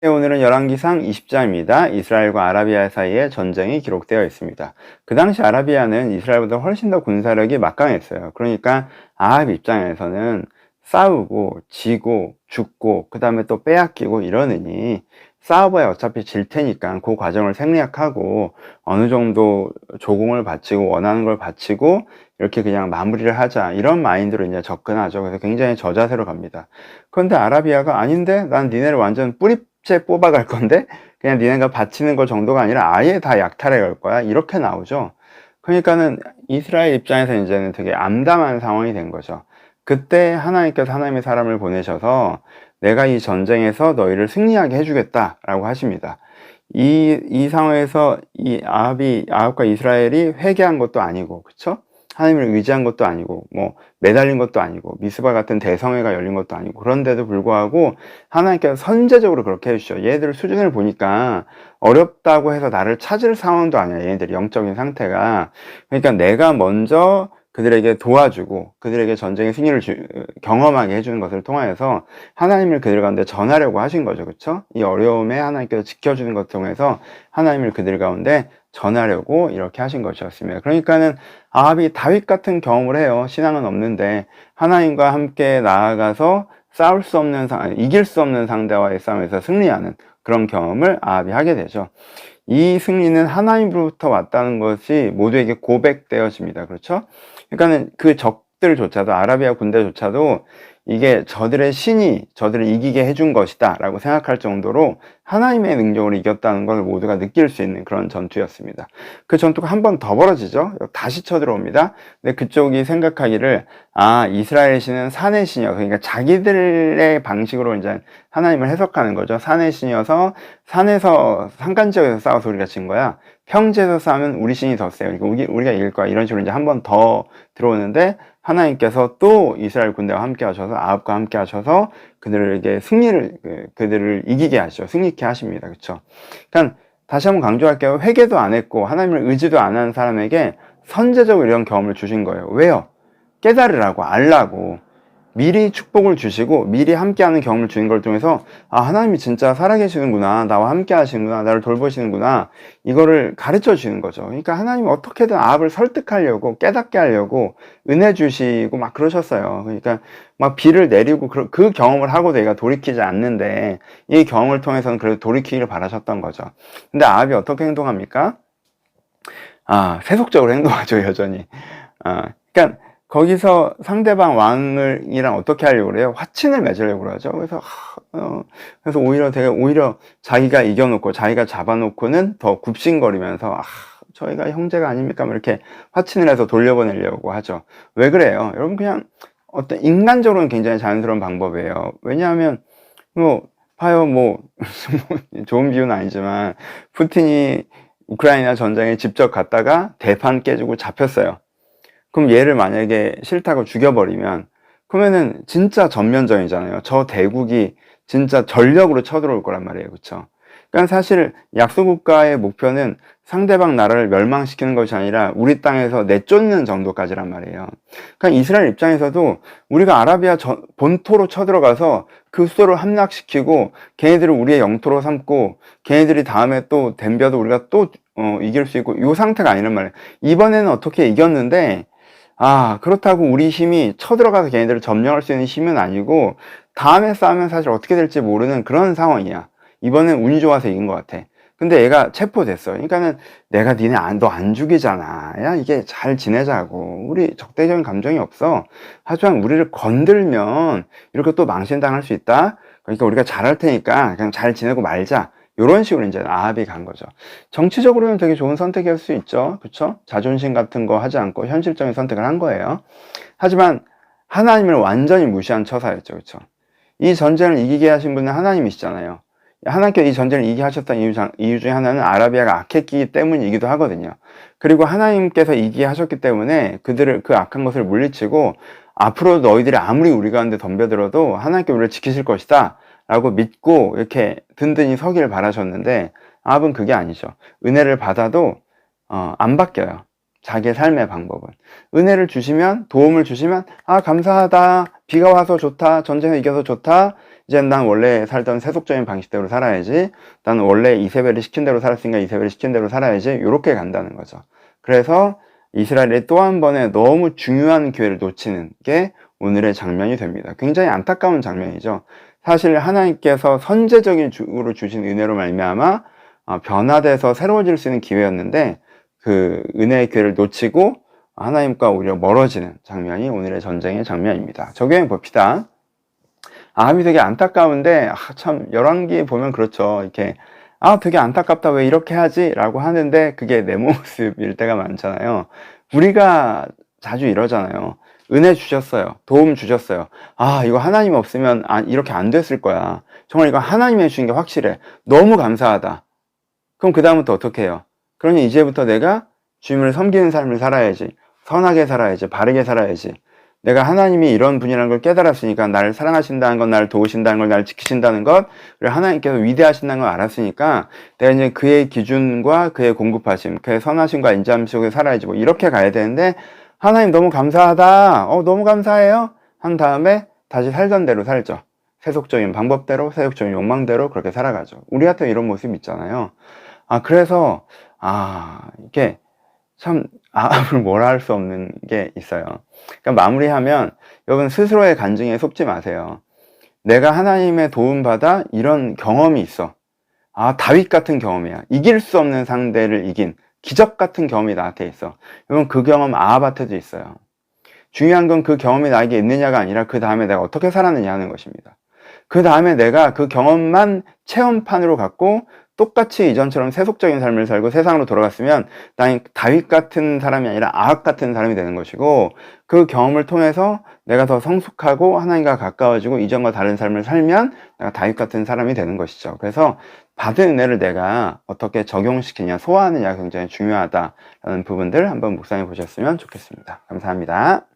오늘은 열왕기상 20장입니다. 이스라엘과 아라비아 사이에 전쟁이 기록되어 있습니다. 그 당시 아라비아는 이스라엘보다 훨씬 더 군사력이 막강했어요. 그러니까 아합 입장에서는 싸우고 지고 죽고 그 다음에 또 빼앗기고 이러느니 싸워봐야 어차피 질 테니까 그 과정을 생략하고 어느 정도 조공을 바치고 원하는 걸 바치고 이렇게 그냥 마무리를 하자, 이런 마인드로 이제 접근하죠. 그래서 굉장히 저자세로 갑니다. 그런데 아라비아가 아닌데 난 니네를 완전 뿌리째 뽑아갈 건데 그냥 니네가 바치는 거 정도가 아니라 아예 다 약탈해 갈 거야, 이렇게 나오죠. 그러니까는 이스라엘 입장에서 이제는 되게 암담한 상황이 된 거죠. 그때 하나님께서 하나님의 사람을 보내셔서 내가 이 전쟁에서 너희를 승리하게 해주겠다라고 하십니다. 이 상황에서 이 아합과 이스라엘이 회개한 것도 아니고, 그쵸? 하나님을 의지한 것도 아니고, 뭐 매달린 것도 아니고, 미스바 같은 대성회가 열린 것도 아니고, 그런데도 불구하고 하나님께서 선제적으로 그렇게 해주셔. 얘들 수준을 보니까 어렵다고 해서 나를 찾을 상황도 아니야, 얘네들 영적인 상태가. 그러니까 내가 먼저 그들에게 도와주고 그들에게 전쟁의 승리를 경험하게 해주는 것을 통하여서 하나님을 그들 가운데 전하려고 하신 거죠. 그쵸? 이 어려움에 하나님께서 지켜주는 것을 통해서 하나님을 그들 가운데 전하려고 이렇게 하신 것이었습니다. 그러니까는 아합이 다윗 같은 경험을 해요. 신앙은 없는데 하나님과 함께 나아가서 싸울 수 없는 이길 수 없는 상대와의 싸움에서 승리하는 그런 경험을 아합이 하게 되죠. 이 승리는 하나님으로부터 왔다는 것이 모두에게 고백되어집니다. 그렇죠? 그러니까는 그 적들조차도, 아라비아 군대조차도 이게 저들의 신이 저들을 이기게 해준 것이다 라고 생각할 정도로 하나님의 능력으로 이겼다는 걸 모두가 느낄 수 있는 그런 전투였습니다. 그 전투가 한 번 더 벌어지죠. 다시 쳐들어옵니다. 근데 그쪽이 생각하기를, 이스라엘 신은 산의 신이어서, 그러니까 자기들의 방식으로 이제 하나님을 해석하는 거죠. 산의 신이어서 산에서 산간 지역에서 싸워서 우리가 진 거야. 평지에서 싸우면 우리 신이 더 세요. 우리가 이길 거야. 이런 식으로 이제 한 번 더 들어오는데, 하나님께서 또 이스라엘 군대와 함께 하셔서, 아합과 함께 하셔서 그들에게 그들을 이기게 하시죠. 승리케 하십니다. 그쵸? 그러니까 다시 한번 강조할게요. 회개도 안 했고 하나님을 의지도 안 하는 사람에게 선제적으로 이런 경험을 주신 거예요. 왜요? 깨달으라고, 알라고. 미리 축복을 주시고 미리 함께하는 경험을 주는 걸 통해서 하나님이 진짜 살아계시는구나, 나와 함께 하시는구나, 나를 돌보시는구나, 이거를 가르쳐 주시는 거죠. 그러니까 하나님이 어떻게든 아합을 설득하려고, 깨닫게 하려고 은혜 주시고 막 그러셨어요. 그러니까 막 비를 내리고 그 경험을 하고도 얘가 돌이키지 않는데 이 경험을 통해서는 그래도 돌이키기를 바라셨던 거죠. 근데 아합이 어떻게 행동합니까? 세속적으로 행동하죠, 여전히. 그러니까 거기서 상대방 왕이랑 어떻게 하려고 그래요? 화친을 맺으려고 그러죠. 그래서 오히려 자기가 이겨놓고, 자기가 잡아놓고는 더 굽신거리면서, 저희가 형제가 아닙니까? 이렇게 화친을 해서 돌려보내려고 하죠. 왜 그래요? 여러분, 그냥 어떤 인간적으로는 굉장히 자연스러운 방법이에요. 왜냐하면, 봐요, 좋은 비유는 아니지만, 푸틴이 우크라이나 전장에 직접 갔다가 대판 깨지고 잡혔어요. 그럼 얘를 만약에 싫다고 죽여버리면, 그러면은 진짜 전면전이잖아요. 저 대국이 진짜 전력으로 쳐들어올 거란 말이에요. 그쵸? 그러니까 사실 약소국가의 목표는 상대방 나라를 멸망시키는 것이 아니라 우리 땅에서 내쫓는 정도까지란 말이에요. 그러니까 이스라엘 입장에서도 우리가 아라비아 본토로 쳐들어가서 그 수도를 함락시키고 걔네들을 우리의 영토로 삼고 걔네들이 다음에 또 덤벼도 우리가 또 이길 수 있고, 이 상태가 아니란 말이에요. 이번에는 어떻게 이겼는데, 그렇다고 우리 힘이 쳐들어가서 걔네들을 점령할 수 있는 힘은 아니고, 다음에 싸우면 사실 어떻게 될지 모르는 그런 상황이야. 이번엔 운이 좋아서 이긴 것 같아. 근데 얘가 체포됐어. 그러니까는 내가 너 안 죽이잖아. 야, 이게 잘 지내자고. 우리 적대적인 감정이 없어. 하지만 우리를 건들면 이렇게 또 망신당할 수 있다. 그러니까 우리가 잘할 테니까 그냥 잘 지내고 말자. 이런 식으로 이제 아합이 간 거죠. 정치적으로는 되게 좋은 선택이었을 수 있죠. 그쵸? 자존심 같은 거 하지 않고 현실적인 선택을 한 거예요. 하지만 하나님을 완전히 무시한 처사였죠. 그쵸? 이 전쟁을 이기게 하신 분은 하나님이시잖아요. 하나님께서 이 전쟁을 이기게 하셨던 이유 중에 하나는 아라비아가 악했기 때문이기도 하거든요. 그리고 하나님께서 이기게 하셨기 때문에 그 악한 것을 물리치고, 앞으로 너희들이 아무리 우리 가운데 덤벼들어도 하나님께 우리를 지키실 것이다 라고 믿고 이렇게 든든히 서기를 바라셨는데, 아합은 그게 아니죠. 은혜를 받아도 안 바뀌어요. 자기의 삶의 방법은. 은혜를 주시면, 도움을 주시면 감사하다, 비가 와서 좋다, 전쟁에 이겨서 좋다, 이제 난 원래 살던 세속적인 방식대로 살아야지, 난 원래 이세벨이 시킨 대로 살았으니까 이세벨이 시킨 대로 살아야지, 이렇게 간다는 거죠. 그래서 이스라엘이 또 한 번에 너무 중요한 기회를 놓치는 게 오늘의 장면이 됩니다. 굉장히 안타까운 장면이죠. 사실 하나님께서 선제적으로 주신 은혜로 말미암아 변화돼서 새로워질 수 있는 기회였는데, 그 은혜의 기회를 놓치고 하나님과 오히려 멀어지는 장면이 오늘의 전쟁의 장면입니다. 적용해 봅시다. 아합이 되게 안타까운데, 참 열왕기 보면 그렇죠. 이렇게 되게 안타깝다, 왜 이렇게 하지? 라고 하는데 그게 내 모습일 때가 많잖아요. 우리가 자주 이러잖아요. 은혜 주셨어요. 도움 주셨어요. 이거 하나님 없으면 이렇게 안 됐을 거야. 정말 이거 하나님이 해주신 게 확실해. 너무 감사하다. 그럼 그 다음부터 어떻게 해요? 그러니 이제부터 내가 주님을 섬기는 삶을 살아야지. 선하게 살아야지. 바르게 살아야지. 내가 하나님이 이런 분이라는 걸 깨달았으니까, 나를 사랑하신다는 것, 나를 도우신다는 걸, 나를 지키신다는 것, 그리고 하나님께서 위대하신다는 걸 알았으니까 내가 이제 그의 기준과 그의 공급하심, 그의 선하심과 인자함 속에 살아야지. 뭐 이렇게 가야 되는데, 하나님 너무 감사하다, 너무 감사해요 한 다음에 다시 살던 대로 살죠. 세속적인 방법대로, 세속적인 욕망대로 그렇게 살아가죠. 우리한테 이런 모습 있잖아요. 그래서 이게 참 아합을 뭐라 할 수 없는 게 있어요. 그러니까 마무리하면, 여러분 스스로의 간증에 속지 마세요. 내가 하나님의 도움받아 이런 경험이 있어. 다윗 같은 경험이야. 이길 수 없는 상대를 이긴 기적 같은 경험이 나한테 있어. 여러분 그 경험 아합한테도 있어요. 중요한 건 그 경험이 나에게 있느냐가 아니라 그 다음에 내가 어떻게 살았느냐 하는 것입니다. 그 다음에 내가 그 경험만 체험판으로 갖고 똑같이 이전처럼 세속적인 삶을 살고 세상으로 돌아갔으면 난 다윗 같은 사람이 아니라 아합 같은 사람이 되는 것이고, 그 경험을 통해서 내가 더 성숙하고 하나님과 가까워지고 이전과 다른 삶을 살면 내가 다윗 같은 사람이 되는 것이죠. 그래서 받은 은혜를 내가 어떻게 적용시키냐, 소화하느냐가 굉장히 중요하다라는 부분들 한번 묵상해 보셨으면 좋겠습니다. 감사합니다.